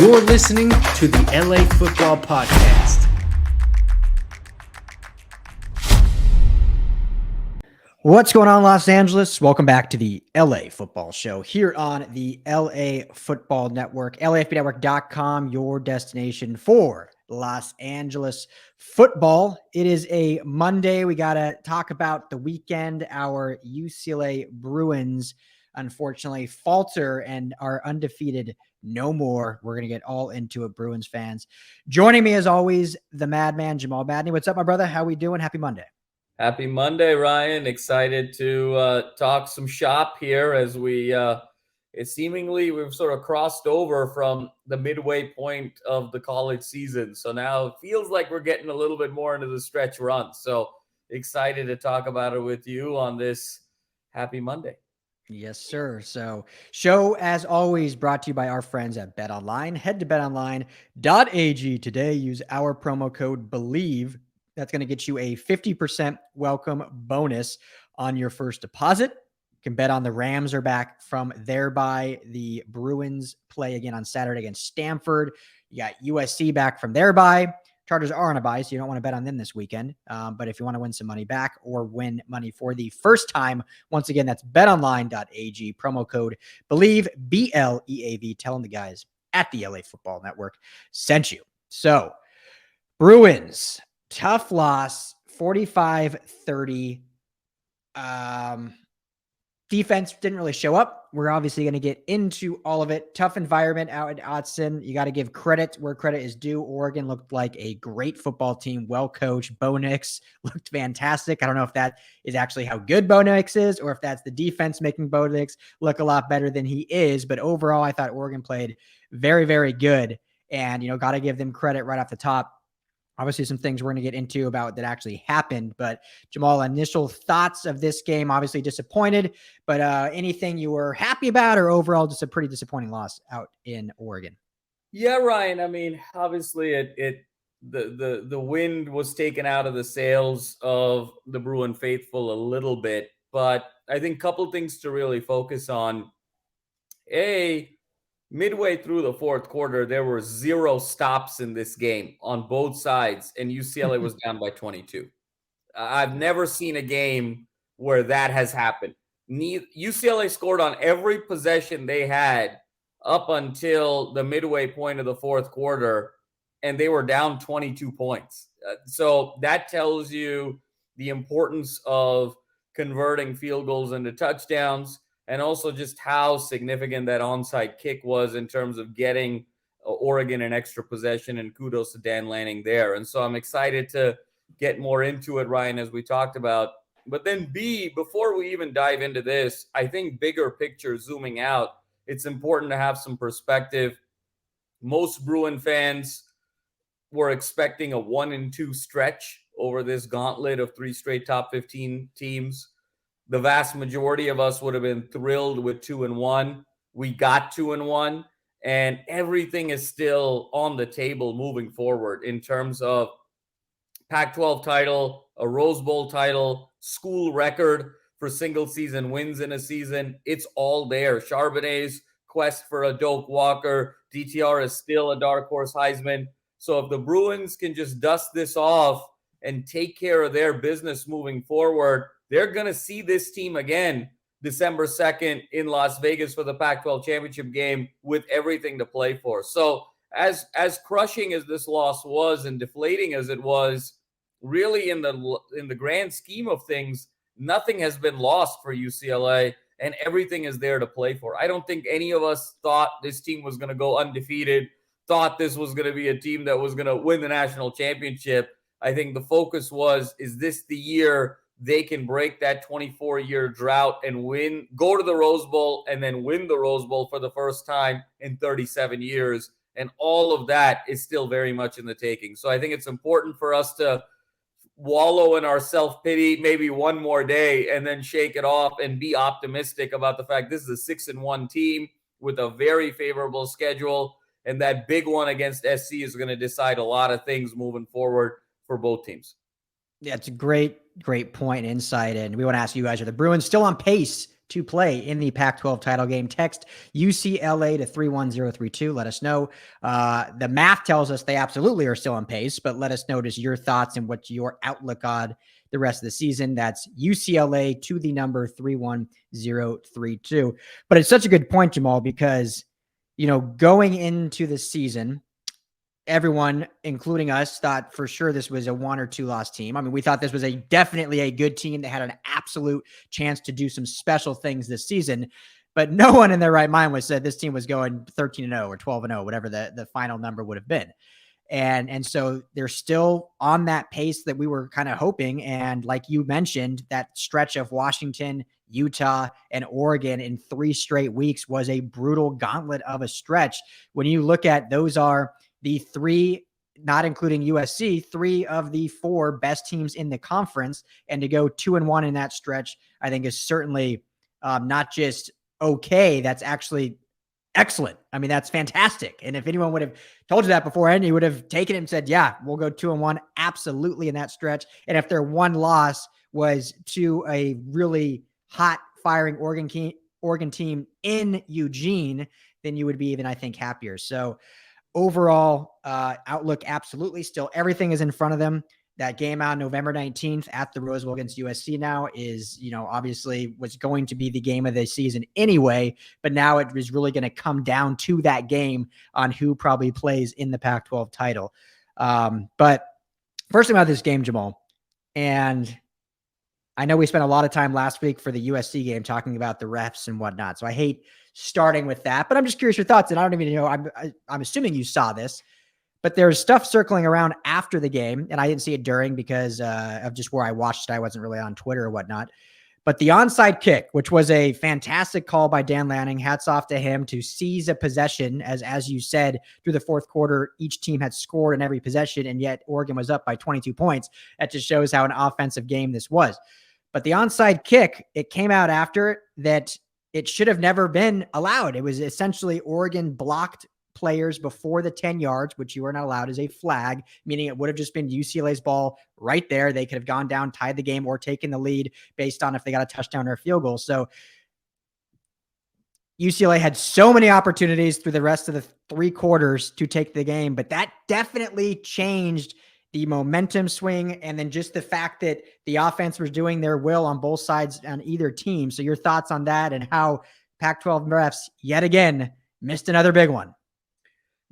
You're listening to the LA Football Podcast. What's going on, Los Angeles? Welcome back to the LA Football Show here on the LA Football Network, LAFBnetwork.com, your destination for Los Angeles football. It is a Monday. We got to talk about the weekend. Our UCLA Bruins, unfortunately, falter and are undefeated no more. We're going to get all into it, Bruins fans. Joining me, as always, the madman, Jamal Madney. What's up, my brother? How we doing? Happy Monday. Happy Monday, Ryan. Excited to talk some shop here as we've sort of crossed over from the midway point of the college season. So now it feels like we're getting a little bit more into the stretch run. So excited to talk about it with you on this happy Monday. Yes, sir. So show, as always, brought to you by our friends at BetOnline. Head to betonline.ag today. Use our promo code BELIEVE. That's going to get you a 50% welcome bonus on your first deposit. You can bet on the Rams are back from their bye. The Bruins play again on Saturday against Stanford. You got USC back from their bye. Chargers are on a bye, so you don't want to bet on them this weekend. But if you want to win some money back or win money for the first time, once again, that's betonline.ag. Promo code BELIEVE, BLEAV. Tell them the guys at the LA Football Network sent you. So, Bruins. Tough loss, 45-30. Defense didn't really show up. We're obviously going to get into all of it. Tough environment out at Autzen. You got to give credit where credit is due. Oregon looked like a great football team, well coached. Bo Nix looked fantastic. I don't know if that is actually how good Bo Nix is or if that's the defense making Bo Nix look a lot better than he is. But overall, I thought Oregon played very, very good. And, got to give them credit right off the top. Obviously, some things we're going to get into about that actually happened. But Jamal, initial thoughts of this game, obviously disappointed, but anything you were happy about or overall just a pretty disappointing loss out in Oregon? Yeah, Ryan. I mean, obviously the wind was taken out of the sails of the Bruin faithful a little bit, but I think a couple things to really focus on. Midway through the fourth quarter, there were 0 stops in this game on both sides, and UCLA was down by 22. I've never seen a game where that has happened. UCLA scored on every possession they had up until the midway point of the fourth quarter, and they were down 22 points. So that tells you the importance of converting field goals into touchdowns, and also just how significant that onside kick was in terms of getting Oregon an extra possession, and kudos to Dan Lanning there. And so I'm excited to get more into it, Ryan, as we talked about. But then before we even dive into this, I think bigger picture, zooming out, it's important to have some perspective. Most Bruin fans were expecting a 1-2 stretch over this gauntlet of 3 straight top 15 teams. The vast majority of us would have been thrilled with 2-1. We got 2-1, and everything is still on the table moving forward in terms of Pac-12 title, a Rose Bowl title, school record for single season wins in a season. It's all there. Charbonnet's quest for a Doak Walker. DTR is still a dark horse Heisman. So if the Bruins can just dust this off and take care of their business moving forward, they're going to see this team again December 2nd in Las Vegas for the Pac-12 championship game with everything to play for. So as crushing as this loss was and deflating as it was, really in the grand scheme of things, nothing has been lost for UCLA and everything is there to play for. I don't think any of us thought this team was going to go undefeated, thought this was going to be a team that was going to win the national championship. I think the focus was, is this the year they can break that 24-year drought and go to the Rose Bowl and then win the Rose Bowl for the first time in 37 years. And all of that is still very much in the taking. So I think it's important for us to wallow in our self-pity maybe one more day and then shake it off and be optimistic about the fact this is a 6-1 team with a very favorable schedule. And that big one against SC is going to decide a lot of things moving forward for both teams. Yeah, it's a great point and insight. And we want to ask you guys, are the Bruins still on pace to play in the Pac-12 title game. Text UCLA to 31032. Let us know. The math tells us they absolutely are still on pace, but let us know just your thoughts and what your outlook on the rest of the season. That's UCLA to the number 31032. But it's such a good point, Jamal, because, going into the season, everyone, including us, thought for sure this was a 1 or 2 loss team. I mean, we thought this was definitely a good team that had an absolute chance to do some special things this season, but no one in their right mind was said this team was going 13-0 or 12-0, whatever the final number would have been. And so they're still on that pace that we were kind of hoping. And like you mentioned, that stretch of Washington, Utah, and Oregon in 3 straight weeks was a brutal gauntlet of a stretch. When you look at those are the 3, not including USC, 3 of the 4 best teams in the conference. And to go 2-1 in that stretch, I think is certainly not just okay. That's actually excellent. I mean, that's fantastic. And if anyone would have told you that beforehand, you would have taken it and said, yeah, we'll go 2-1 absolutely in that stretch. And if their one loss was to a really hot firing Oregon team in Eugene, then you would be even, I think, happier. So overall outlook, absolutely still everything is in front of them. That game out November 19th at the Rose Bowl against USC now is, obviously was going to be the game of the season anyway, but now it is really going to come down to that game on who probably plays in the Pac-12 title. But first thing about this game, Jamal, and I know we spent a lot of time last week for the USC game talking about the refs and whatnot, so I hate starting with that, but I'm just curious your thoughts, and I don't even know, I'm assuming you saw this, but there's stuff circling around after the game, and I didn't see it during because of just where I watched it. I wasn't really on Twitter or whatnot. But the onside kick, which was a fantastic call by Dan Lanning, hats off to him to seize a possession. As you said, through the fourth quarter, each team had scored in every possession, and yet Oregon was up by 22 points. That just shows how an offensive game this was. But the onside kick, it came out after that it should have never been allowed. It was essentially Oregon blocked players before the 10 yards, which you are not allowed, is a flag, meaning it would have just been UCLA's ball right there. They could have gone down, tied the game, or taken the lead based on if they got a touchdown or a field goal. So UCLA had so many opportunities through the rest of the 3 quarters to take the game, but that definitely changed the momentum swing. And then just the fact that the offense was doing their will on both sides on either team. So your thoughts on that and how Pac-12 refs yet again missed another big one.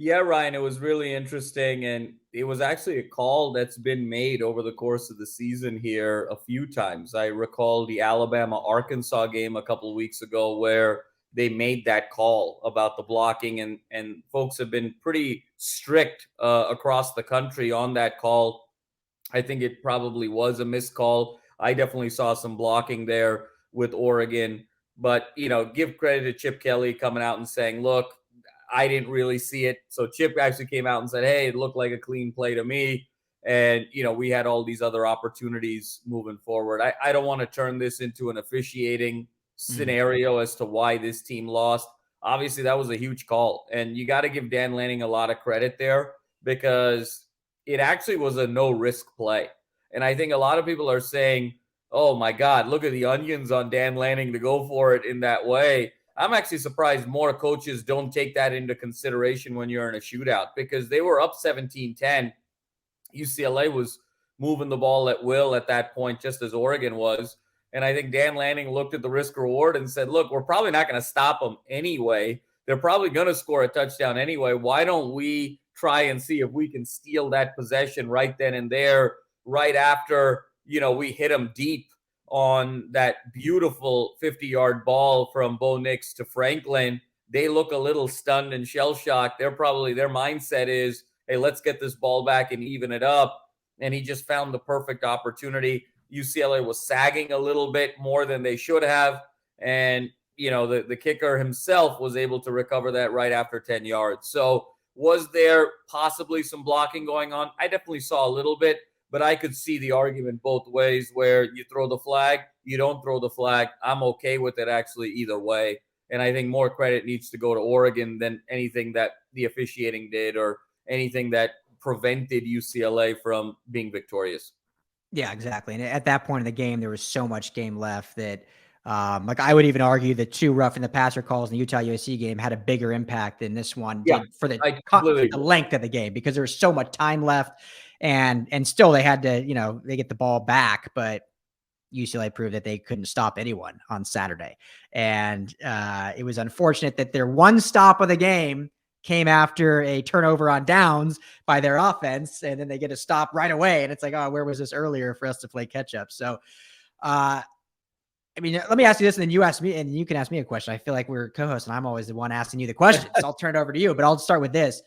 Yeah, Ryan, it was really interesting. And it was actually a call that's been made over the course of the season here a few times. I recall the Alabama-Arkansas game a couple of weeks ago where they made that call about the blocking, and folks have been pretty strict across the country on that call. I think it probably was a missed call. I definitely saw some blocking there with Oregon. But, give credit to Chip Kelly coming out and saying, look, I didn't really see it. So Chip actually came out and said, hey, it looked like a clean play to me. And, we had all these other opportunities moving forward. I don't want to turn this into an officiating scenario as to why this team lost. Obviously, that was a huge call. And you got to give Dan Lanning a lot of credit there because it actually was a no-risk play. And I think a lot of people are saying, oh, my God, look at the onions on Dan Lanning to go for it in that way. I'm actually surprised more coaches don't take that into consideration when you're in a shootout because they were up 17-10. UCLA was moving the ball at will at that point, just as Oregon was. And I think Dan Lanning looked at the risk reward and said, look, we're probably not going to stop them anyway. They're probably going to score a touchdown anyway. Why don't we try and see if we can steal that possession right then and there, right after, we hit them deep on that beautiful 50-yard ball from Bo Nix to Franklin. They look a little stunned and shell-shocked. Their mindset is, hey, let's get this ball back and even it up. And he just found the perfect opportunity. UCLA was sagging a little bit more than they should have. And, the kicker himself was able to recover that right after 10 yards. So was there possibly some blocking going on? I definitely saw a little bit. But I could see the argument both ways where you throw the flag, you don't throw the flag. I'm okay with it actually either way. And I think more credit needs to go to Oregon than anything that the officiating did or anything that prevented UCLA from being victorious. Yeah, exactly. And at that point in the game, there was so much game left that Like I would even argue the 2 roughing the passer calls in the Utah USC game had a bigger impact than this one Yeah, did for the agree. length of the game, because there was so much time left, and still they had to, they get the ball back, but UCLA proved that they couldn't stop anyone on Saturday. And it was unfortunate that their one stop of the game came after a turnover on downs by their offense, and then they get a stop right away. And it's like, oh, where was this earlier for us to play catch up? So, I mean, let me ask you this, and then you ask me, and you can ask me a question. I feel like we're co-hosts, and I'm always the one asking you the questions. So I'll turn it over to you, but I'll start with this.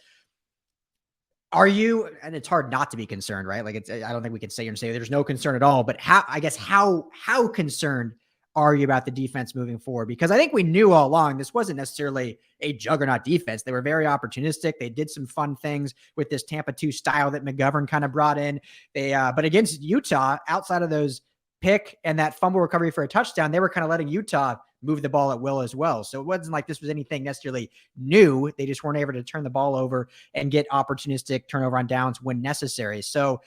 Are you, and it's hard not to be concerned, right? Like I don't think we can say and say there's no concern at all, but how concerned are you about the defense moving forward? Because I think we knew all along this wasn't necessarily a juggernaut defense. They were very opportunistic. They did some fun things with this Tampa 2 style that McGovern kind of brought in. But against Utah, outside of those pick and that fumble recovery for a touchdown, they were kind of letting Utah move the ball at will as well. So it wasn't like this was anything necessarily new. They just weren't able to turn the ball over and get opportunistic turnover on downs when necessary. So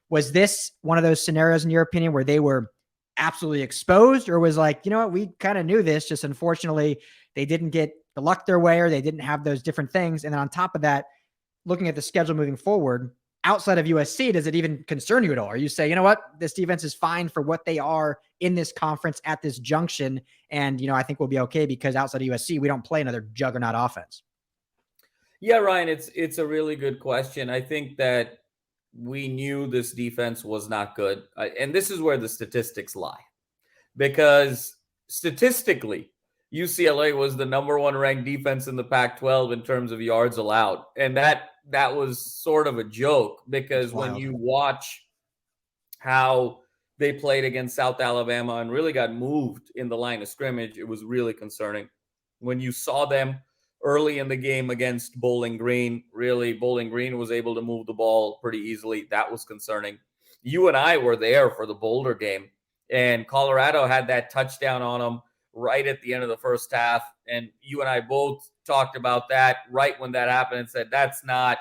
was this one of those scenarios, in your opinion, where they were absolutely exposed, or was like, you know what, we kind of knew this, just unfortunately they didn't get the luck their way, or they didn't have those different things? And then on top of that, looking at the schedule moving forward, outside of USC, does it even concern you at all? Or you say, you know what, this defense is fine for what they are in this conference at this junction. And, I think we'll be okay, because outside of USC, we don't play another juggernaut offense. Yeah, Ryan, it's a really good question. I think that we knew this defense was not good. And this is where the statistics lie, because statistically, UCLA was the number 1 ranked defense in the Pac-12 in terms of yards allowed. And that was sort of a joke, because when you watch how they played against South Alabama and really got moved in the line of scrimmage, it was really concerning. When you saw them early in the game against Bowling Green, really Bowling Green was able to move the ball pretty easily. That was concerning. You and I were there for the Boulder game, and Colorado had that touchdown on them right at the end of the first half. And you and I both talked about that right when that happened and said, that's not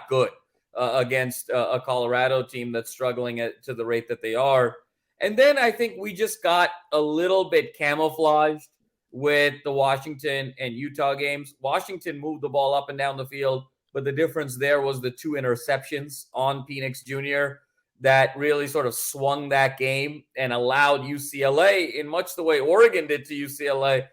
good against a Colorado team that's struggling to the rate that they are. And then I think we just got a little bit camouflaged with the Washington and Utah games. Washington moved the ball up and down the field, but the difference there was the 2 interceptions on Penix Jr. that really sort of swung that game and allowed UCLA, in much the way Oregon did to UCLA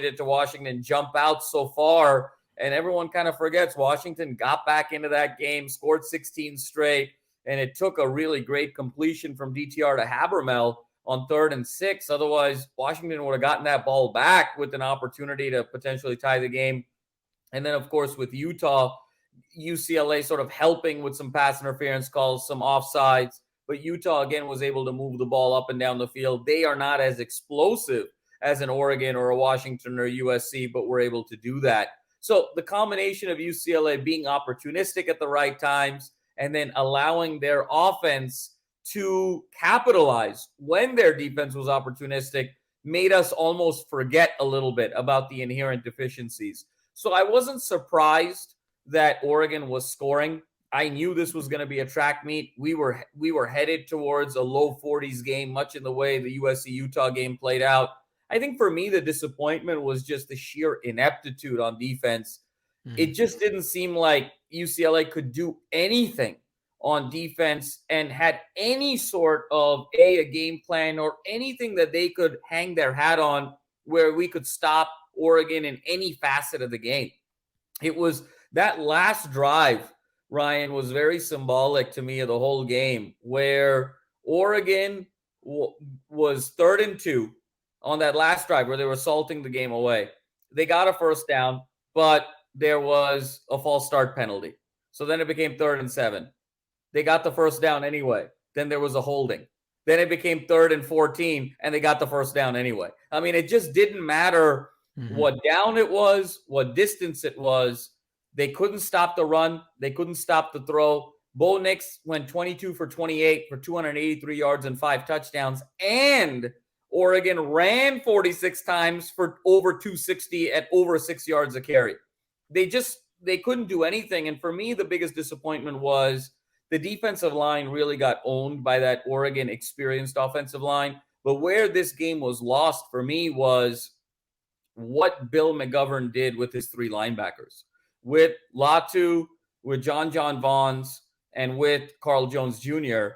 did to Washington, jump out so far. And everyone kind of forgets Washington got back into that game, scored 16 straight, and it took a really great completion from DTR to Habermehl on 3rd and 6. Otherwise, Washington would have gotten that ball back with an opportunity to potentially tie the game. And then, of course, with Utah, UCLA sort of helping with some pass interference calls, some offsides. But Utah, again, was able to move the ball up and down the field. They are not as explosive as an Oregon or a Washington or USC, but were able to do that. So the combination of UCLA being opportunistic at the right times and then allowing their offense to capitalize when their defense was opportunistic made us almost forget a little bit about the inherent deficiencies. So I wasn't surprised that Oregon was scoring. I knew this was going to be a track meet. We were headed towards a low 40s game, much in the way the USC-Utah game played out. I think for me, the disappointment was just the sheer ineptitude on defense. Mm-hmm. It just didn't seem like UCLA could do anything on defense and had any sort of a game plan or anything that they could hang their hat on where we could stop Oregon in any facet of the game. It was that last drive, Ryan, was very symbolic to me of the whole game, where Oregon was 3rd and 2 on that last drive where they were salting the game away. They got a first down, but there was a false start penalty. So then it became 3rd and 7. They got the first down anyway. Then there was a holding. Then it became 3rd and 14, and they got the first down anyway. I mean, it just didn't matter what down it was, what distance it was. They couldn't stop the run. They couldn't stop the throw. Bo Nix went 22 for 28 for 283 yards and 5 touchdowns. And Oregon ran 46 times for over 260 at over 6 yards a carry. They couldn't do anything. And for me, the biggest disappointment was the defensive line really got owned by that Oregon experienced offensive line. But where this game was lost for me was what Bill McGovern did with his 3 linebackers. With Latu, with JonJon Vaughns, and with Carl Jones Jr.,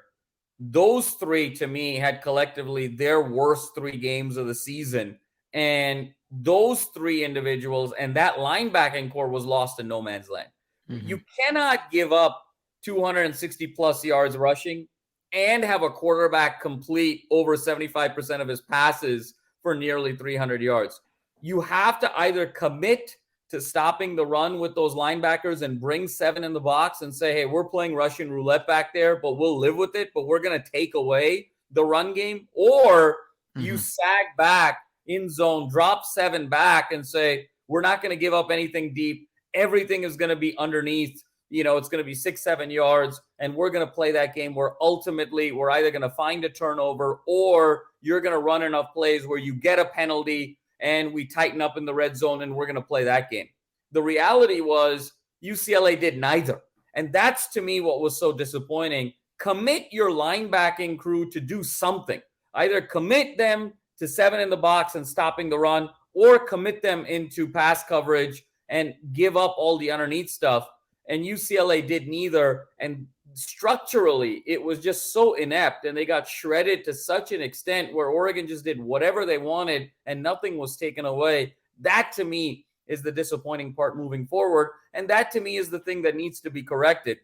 those 3 to me had collectively their worst 3 games of the season. And those 3 individuals and that linebacking core was lost in no man's land. Mm-hmm. You cannot give up 260 plus yards rushing and have a quarterback complete over 75% of his passes for nearly 300 yards. You have to either commit to stopping the run with those linebackers and bring 7 in the box and say, hey, we're playing Russian roulette back there, but we'll live with it, but we're going to take away the run game. Or you sag back in zone, drop 7 back and say, we're not going to give up anything deep. Everything is going to be underneath. It's going to be 6-7 yards, and we're going to play that game where ultimately we're either going to find a turnover or you're going to run enough plays where you get a penalty and we tighten up in the red zone and we're going to play that game. The reality was UCLA did neither. And that's, to me, what was so disappointing. Commit your linebacking crew to do something. Either commit them to 7 in the box and stopping the run, or commit them into pass coverage and give up all the underneath stuff. And UCLA did neither. And structurally, it was just so inept, and they got shredded to such an extent where Oregon just did whatever they wanted and nothing was taken away. That, to me, is the disappointing part moving forward. And that, to me, is the thing that needs to be corrected.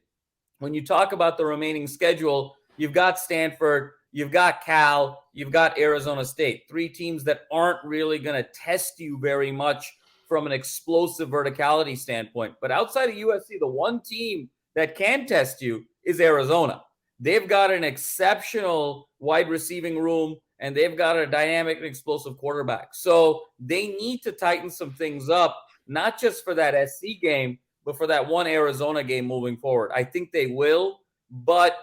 When you talk about the remaining schedule, you've got Stanford, you've got Cal, you've got Arizona State, 3 teams that aren't really going to test you very much from an explosive verticality standpoint. But outside of USC, the one team that can test you is Arizona. They've got an exceptional wide receiving room, and they've got a dynamic and explosive quarterback. So they need to tighten some things up, not just for that SC game, but for that one Arizona game moving forward. I think they will, but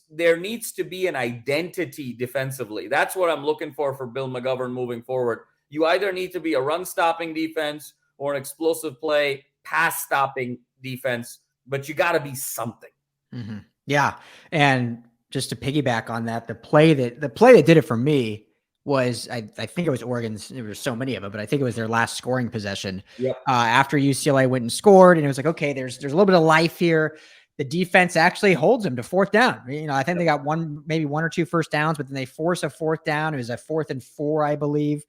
there needs to be an identity defensively. That's what I'm looking for Bill McGovern moving forward. You either need to be a run-stopping defense or an explosive play, pass-stopping defense, but you got to be something. Mm-hmm. Yeah, and just to piggyback on that, the play that did it for me was, I think it was Oregon's. There were so many of them, but I think it was their last scoring possession. Yep. After UCLA went and scored, and it was like, okay, there's a little bit of life here. The defense actually holds them to 4th down. I think they got maybe 1 or 2 first downs, but then they force a 4th down. It was a 4th and 4, I believe.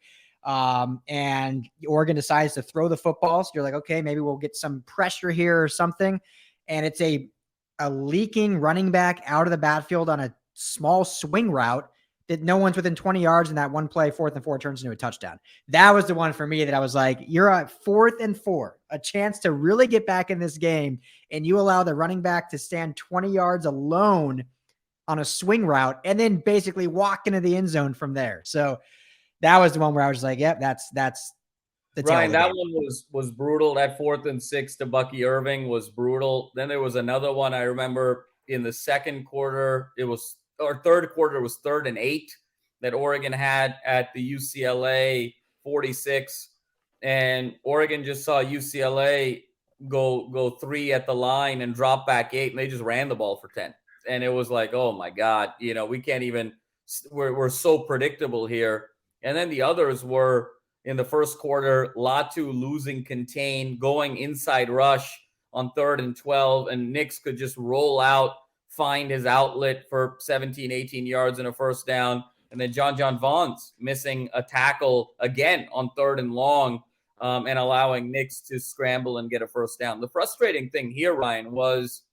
And Oregon decides to throw the football. So you're like, okay, maybe we'll get some pressure here or something. And it's a leaking running back out of the backfield on a small swing route that no one's within 20 yards, and that one play, 4th and 4, turns into a touchdown. That was the one for me that I was like, you're at 4th and 4, a chance to really get back in this game, and you allow the running back to stand 20 yards alone on a swing route and then basically walk into the end zone from there. So that was the one where I was like, yep, that's the Ryan, that one was brutal. That 4th and 6 to Bucky Irving was brutal. Then there was another one I remember in the second quarter. Third quarter was 3rd and 8 that Oregon had at the UCLA 46. And Oregon just saw UCLA go 3 at the line and drop back 8, and they just ran the ball for 10. And it was like, oh my God, we can't even, we're so predictable here. And then the others were in the first quarter, Latu losing contain, going inside rush on 3rd and 12, and Nix could just roll out, find his outlet for 17, 18 yards and a first down. And then JonJon Vaughns missing a tackle again on 3rd and long, and allowing Nix to scramble and get a first down. The frustrating thing here, Ryan, was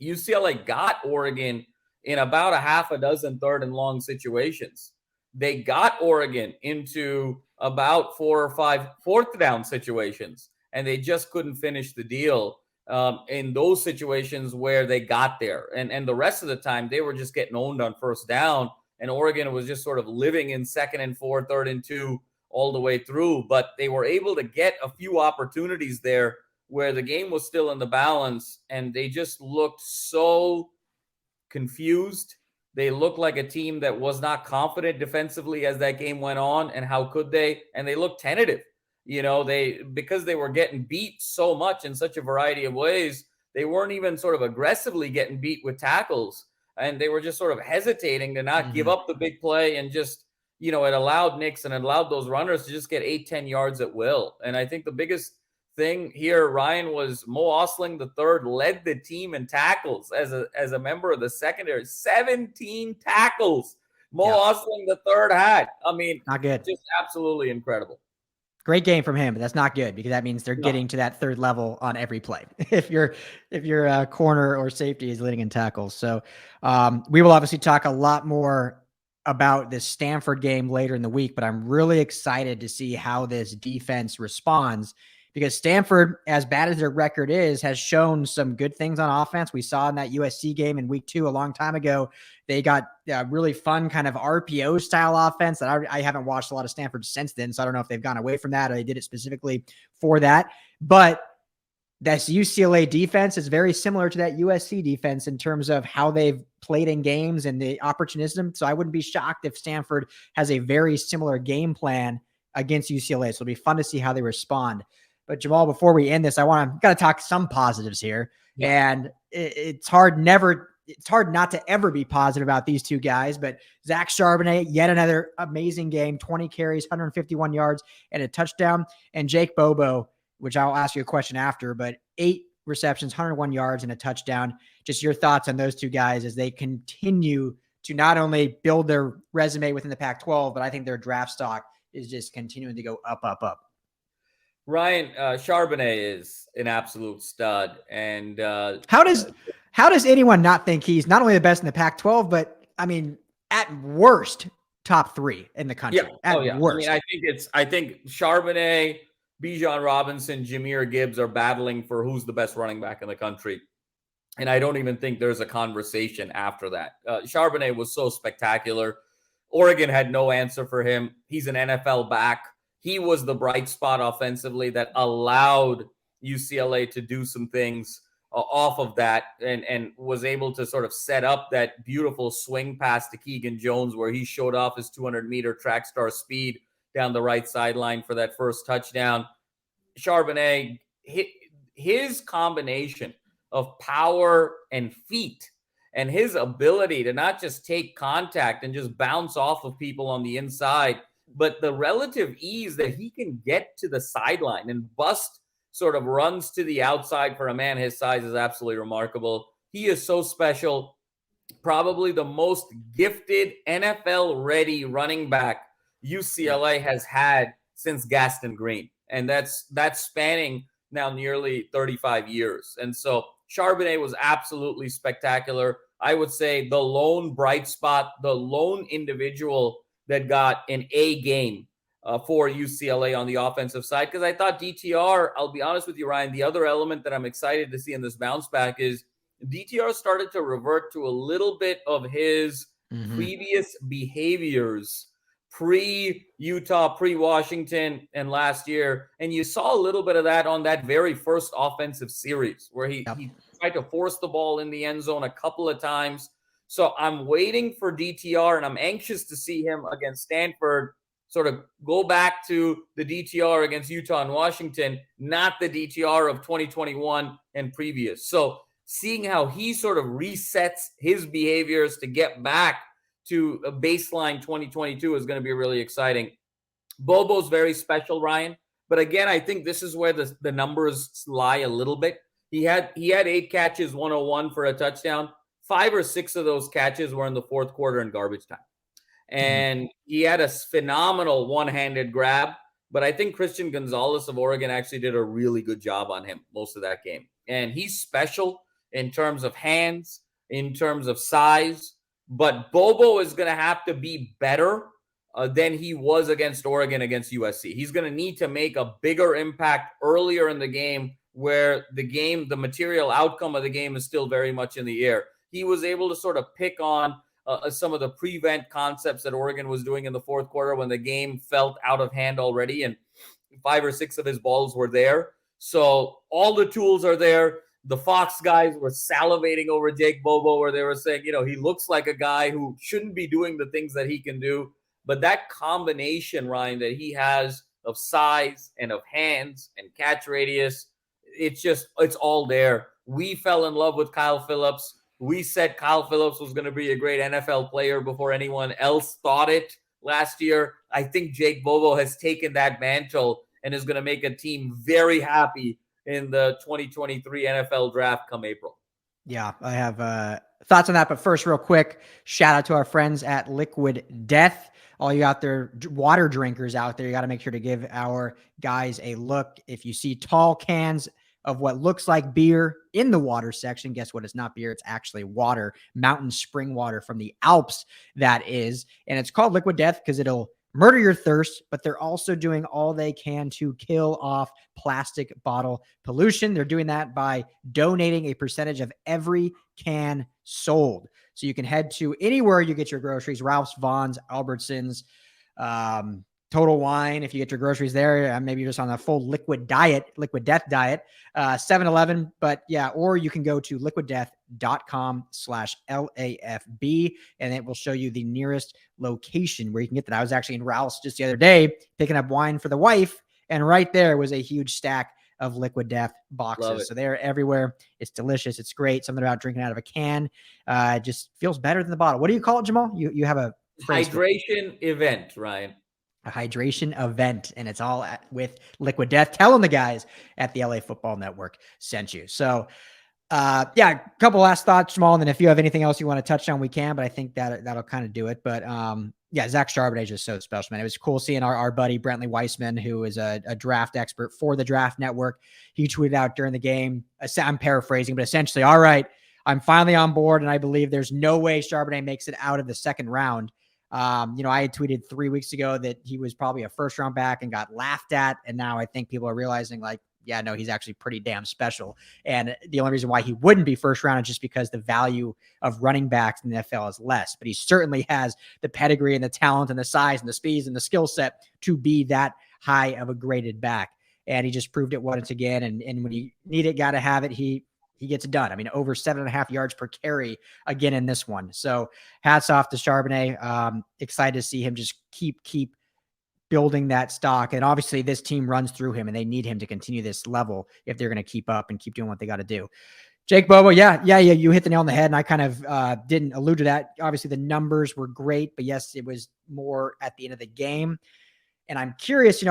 UCLA got Oregon in about a half a dozen 3rd and long situations. They got Oregon into about 4 or 5 4th down situations, and they just couldn't finish the deal in those situations where they got there. And the rest of the time, they were just getting owned on 1st down, and Oregon was just sort of living in 2nd and 4, 3rd and 2 all the way through. But they were able to get a few opportunities there where the game was still in the balance, and they just looked so confused. They looked like a team that was not confident defensively as that game went on, and how could they? And they looked tentative. Because they were getting beat so much in such a variety of ways, they weren't even sort of aggressively getting beat with tackles. and they were just sort of hesitating to not give Mhm. up the big play and just, it allowed Nix and it allowed those runners to just get 8-10 yards at will. And I think the biggest thing here, Ryan, was Mo Osling III led the team in tackles as a member of the secondary. 17 tackles Mo Osling III had. I mean, Not good. just absolutely incredible. Great game from him, but that's not good because that means they're getting to that third level on every play. if your corner or safety is leading in tackles. So we will obviously talk a lot more about this Stanford game later in the week, but I'm really excited to see how this defense responds because Stanford, as bad as their record is, has shown some good things on offense. We saw in that USC game in week 2 a long time ago. They got really fun kind of RPO style offense that I haven't watched a lot of Stanford since then. So I don't know if they've gone away from that or they did it specifically for that. But this UCLA defense is very similar to that USC defense in terms of how they've played in games and the opportunism. So I wouldn't be shocked if Stanford has a very similar game plan against UCLA. So it'll be fun to see how they respond. But Jamal, before we end this, got to talk some positives here. Yeah. And it's hard not to ever be positive about these two guys, but Zach Charbonnet, yet another amazing game, 20 carries, 151 yards and a touchdown. And Jake Bobo, which I'll ask you a question after, but 8 receptions, 101 yards and a touchdown. Just your thoughts on those two guys as they continue to not only build their resume within the Pac-12, but I think their draft stock is just continuing to go up, up, up. Ryan, Charbonnet is an absolute stud. And how does anyone not think he's not only the best in the Pac-12, but I mean, at worst, top 3 in the country? Yeah. At worst. I mean, I think Charbonnet, Bijan Robinson, Jahmyr Gibbs are battling for who's the best running back in the country. And I don't even think there's a conversation after that. Charbonnet was so spectacular. Oregon had no answer for him. He's an NFL back. He was the bright spot offensively that allowed UCLA to do some things off of that and was able to sort of set up that beautiful swing pass to Keegan Jones where he showed off his 200-meter track star speed down the right sideline for that first touchdown. Charbonnet, his combination of power and feet and his ability to not just take contact and just bounce off of people on the inside, but the relative ease that he can get to the sideline and bust sort of runs to the outside for a man his size is absolutely remarkable. He is so special. Probably the most gifted NFL-ready running back UCLA has had since Gaston Green. And that's spanning now nearly 35 years. And so Charbonnet was absolutely spectacular. I would say the lone bright spot, the lone individual that got an A game for UCLA on the offensive side. Because I thought DTR, I'll be honest with you, Ryan, the other element that I'm excited to see in this bounce back is DTR started to revert to a little bit of his previous behaviors pre-Utah, pre-Washington, and last year. And you saw a little bit of that on that very first offensive series where he tried to force the ball in the end zone a couple of times. So I'm waiting for DTR, and I'm anxious to see him against Stanford sort of go back to the DTR against Utah and Washington, not the DTR of 2021 and previous. So seeing how he sort of resets his behaviors to get back to a baseline 2022 is going to be really exciting. Bobo's very special, Ryan. But again, I think this is where the numbers lie a little bit. He had 8 catches, 101 for a touchdown. 5 or 6 of those catches were in the fourth quarter in garbage time. And he had a phenomenal one-handed grab. But I think Christian Gonzalez of Oregon actually did a really good job on him most of that game. And he's special in terms of hands, in terms of size. But Bobo is going to have to be better than he was against Oregon, against USC. He's going to need to make a bigger impact earlier in the game where the material outcome of the game is still very much in the air. He was able to sort of pick on some of the prevent concepts that Oregon was doing in the fourth quarter when the game felt out of hand already, and 5 or 6 of his balls were there. So all the tools are there. The Fox guys were salivating over Jake Bobo, where they were saying, he looks like a guy who shouldn't be doing the things that he can do. But that combination, Ryan, that he has of size and of hands and catch radius, it's all there. We fell in love with Kyle Phillips. We said Kyle Phillips was going to be a great NFL player before anyone else thought it last year. I think Jake Bobo has taken that mantle and is going to make a team very happy in the 2023 NFL draft come April. Yeah, I have thoughts on that. But first, real quick, shout out to our friends at Liquid Death. All you out there, water drinkers out there, you got to make sure to give our guys a look. If you see tall cans of what looks like beer in the water section, guess what? It's not beer. It's actually water, mountain spring water from the Alps, that is. And it's called Liquid Death because it'll murder your thirst, but they're also doing all they can to kill off plastic bottle pollution. They're doing that by donating a percentage of every can sold. So you can head to anywhere you get your groceries, Ralph's, Vaughns, Albertsons, Total Wine. If you get your groceries there, maybe you're just on a full liquid death diet, 7-Eleven, but yeah, or you can go to liquiddeath.com/LAFB and it will show you the nearest location where you can get that. I was actually in Ralph's just the other day picking up wine for the wife, and right there was a huge stack of Liquid Death boxes. So they're everywhere. It's delicious. It's great. Something about drinking out of a can just feels better than the bottle. What do you call it, Jamal? You have a hydration event, Ryan. A hydration event, and it's all with Liquid Death. Tell them the guys at the LA Football Network sent you. So, yeah, a couple last thoughts, Jamal, and then if you have anything else you want to touch on, we can, but I think that'll kind of do it. But, yeah, Zach Charbonnet is just so special, man. It was cool seeing our buddy Brentley Weissman, who is a draft expert for the Draft Network. He tweeted out during the game, I'm paraphrasing, but essentially, all right, I'm finally on board, and I believe there's no way Charbonnet makes it out of the second round. I had tweeted 3 weeks ago that he was probably a first round back and got laughed at. And now I think people are realizing like, yeah, no, he's actually pretty damn special. And the only reason why he wouldn't be first round is just because the value of running backs in the NFL is less, but he certainly has the pedigree and the talent and the size and the speeds and the skill set to be that high of a graded back. And he just proved it once again. And when you need it, got to have it. He gets it done. I mean, over 7.5 yards per carry again in this one. So hats off to Charbonnet. Excited to see him just keep building that stock. And obviously this team runs through him and they need him to continue this level if they're going to keep up and keep doing what they got to do. Jake Bobo. Yeah. You hit the nail on the head. And I kind of didn't allude to that. Obviously the numbers were great, but yes, it was more at the end of the game. And I'm curious,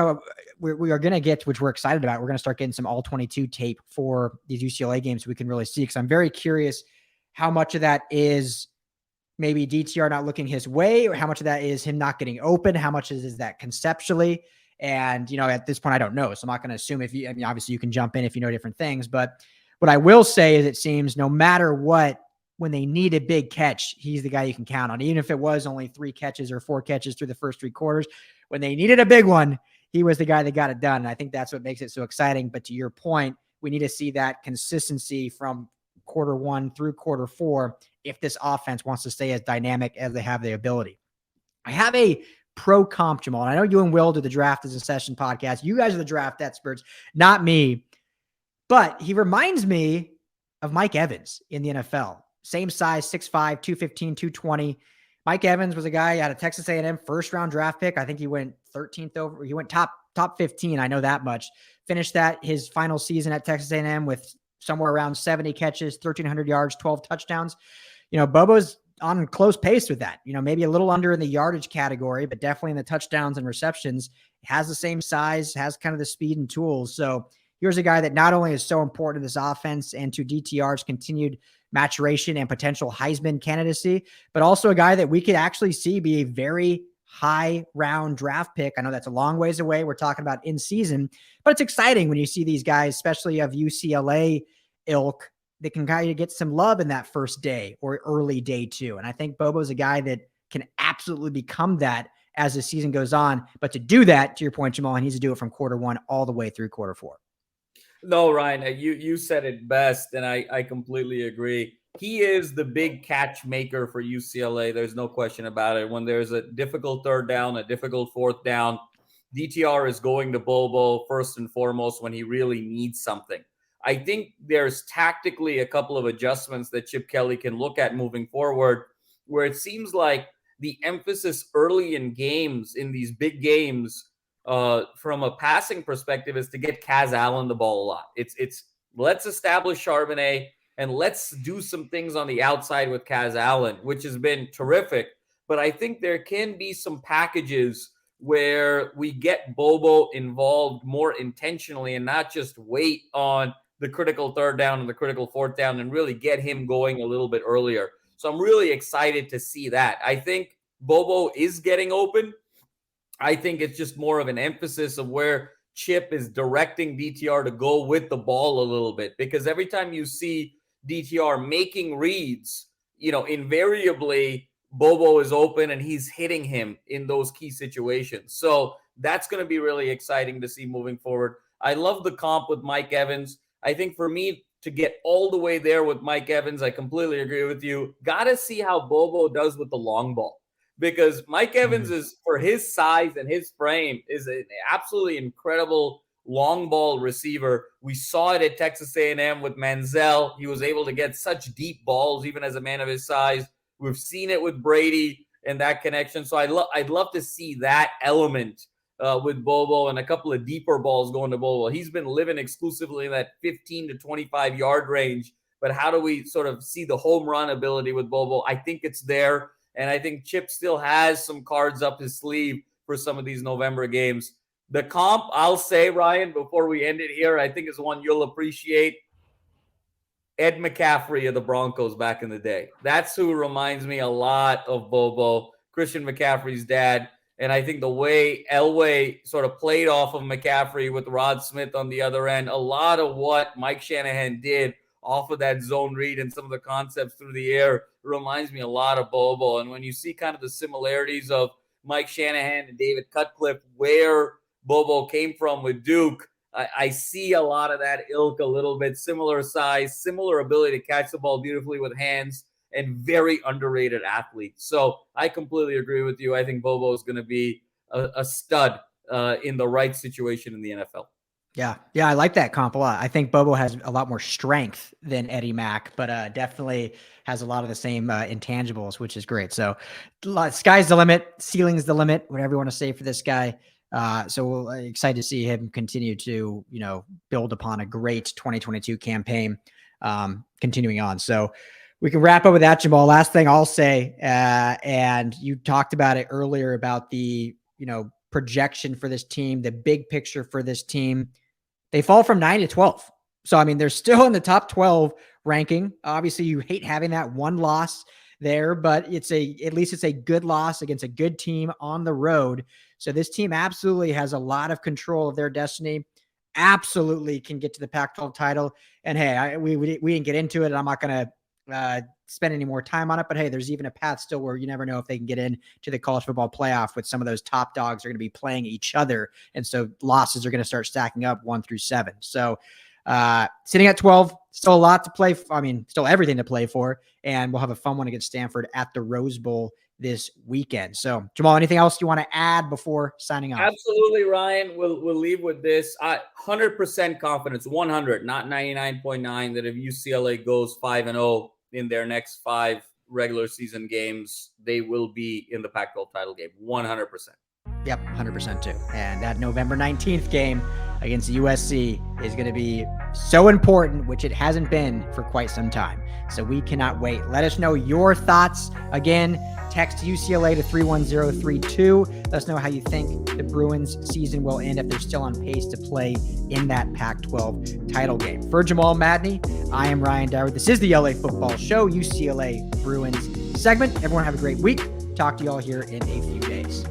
we are going to get, which we're excited about. We're going to start getting some all 22 tape for these UCLA games so we can really see. Because I'm very curious how much of that is maybe DTR not looking his way, or how much of that is him not getting open. How much is that conceptually? And, at this point, I don't know. So I'm not going to assume obviously you can jump in if you know different things. But what I will say is it seems no matter what, when they need a big catch, he's the guy you can count on. Even if it was only 3 catches or 4 catches through the first 3 quarters, when they needed a big one, he was the guy that got it done. And I think that's what makes it so exciting. But to your point, we need to see that consistency from quarter 1 through quarter 4 if this offense wants to stay as dynamic as they have the ability. I have a pro comp, Jamal. And I know you and Will do the Draft as a Session podcast. You guys are the draft experts, not me. But he reminds me of Mike Evans in the NFL. Same size, 6'5", 215, 220. Mike Evans was a guy out of Texas A&M, first-round draft pick. I think he went 13th over. He went top 15. I know that much. Finished his final season at Texas A&M with somewhere around 70 catches, 1,300 yards, 12 touchdowns. Bobo's on close pace with that. Maybe a little under in the yardage category, but definitely in the touchdowns and receptions. Has the same size, has kind of the speed and tools. So here's a guy that not only is so important to this offense and to DTR's continued maturation and potential Heisman candidacy, but also a guy that we could actually see be a very high round draft pick. I know that's a long ways away. We're talking about in season, but it's exciting when you see these guys, especially of UCLA ilk, that can kind of get some love in that first day or early day 2. And I think Bobo's a guy that can absolutely become that as the season goes on. But to do that, to your point, Jamal, he needs to do it from quarter 1 all the way through quarter 4. No, Ryan, you said it best, and I completely agree. He is the big catch maker for UCLA. There's no question about it. When there's a difficult third down, a difficult fourth down, DTR is going to Bobo first and foremost when he really needs something. I think there's tactically a couple of adjustments that Chip Kelly can look at moving forward, where it seems like the emphasis early in games, in these big games, from a passing perspective, is to get Kaz Allen the ball a lot. It's let's establish Charbonnet. and let's do some things on the outside with Kaz Allen, which has been terrific. But I think there can be some packages where we get Bobo involved more intentionally and not just wait on the critical third down and the critical fourth down and really get him going a little bit earlier. So I'm really excited to see that. I think Bobo is getting open. I think it's just more of an emphasis of where Chip is directing DTR to go with the ball a little bit, because every time you see DTR making reads, invariably Bobo is open and he's hitting him in those key situations. So that's going to be really exciting to see moving forward. I love the comp with Mike Evans. I think for me to get all the way there with Mike Evans, I completely agree with you. Got to see how Bobo does with the long ball, because Mike Evans is, for his size and his frame, is an absolutely incredible long ball receiver. We saw it at Texas A&M with Manziel. He was able to get such deep balls even as a man of his size. We've seen it with Brady and that connection. So I'd love to see that element with Bobo and a couple of deeper balls going to Bobo. He's been living exclusively in that 15 to 25 yard range. But how do we sort of see the home run ability with Bobo? I think it's there. And I think Chip still has some cards up his sleeve for some of these November games. The comp, I'll say, Ryan, before we end it here, I think is one you'll appreciate. Ed McCaffrey of the Broncos back in the day. That's who reminds me a lot of Bobo, Christian McCaffrey's dad. And I think the way Elway sort of played off of McCaffrey with Rod Smith on the other end, a lot of what Mike Shanahan did off of that zone read and some of the concepts through the air reminds me a lot of Bobo. And when you see kind of the similarities of Mike Shanahan and David Cutcliffe, where Bobo came from with Duke, I see a lot of that ilk, a little bit similar size, similar ability to catch the ball beautifully with hands, and very underrated athlete. So I completely agree with you. I think Bobo is going to be a stud in the right situation in the NFL. Yeah, I like that comp a lot. I think Bobo has a lot more strength than Eddie Mack, but definitely has a lot of the same intangibles, which is great. So sky's the limit, ceiling's the limit, whatever you want to say for this guy. So we're excited to see him continue to, build upon a great 2022 campaign, continuing on. So we can wrap up with that, Jamal. Last thing I'll say, and you talked about it earlier about the, projection for this team, the big picture for this team. They fall from 9 to 12. So, I mean, they're still in the top 12 ranking. Obviously, you hate having that one loss there, but at least it's a good loss against a good team on the road. So this team absolutely has a lot of control of their destiny, absolutely can get to the Pac-12 title. And hey, we didn't get into it. I'm not going to spend any more time on it, but hey, there's even a path still where you never know if they can get in to the college football playoff with some of those top dogs are going to be playing each other. And so losses are going to start stacking up 1 through 7. So sitting at 12, still a lot to play. Still everything to play for. And we'll have a fun one against Stanford at the Rose Bowl this weekend. So Jamal, anything else you want to add before signing off? Absolutely, Ryan. We'll leave with this. 100% confidence, 100, not 99.9, that if UCLA goes 5-0 in their next 5 regular season games, they will be in the Pac-12 title game. 100%. Yep, 100% too. And that November 19th game against USC is going to be so important, which it hasn't been for quite some time. So we cannot wait. Let us know your thoughts. Again, text UCLA to 31032. Let us know how you think the Bruins season will end, if they're still on pace to play in that Pac-12 title game. For Jamal Madney, I am Ryan Dowd. This is the LA Football Show, UCLA Bruins segment. Everyone have a great week. Talk to you all here in a few days.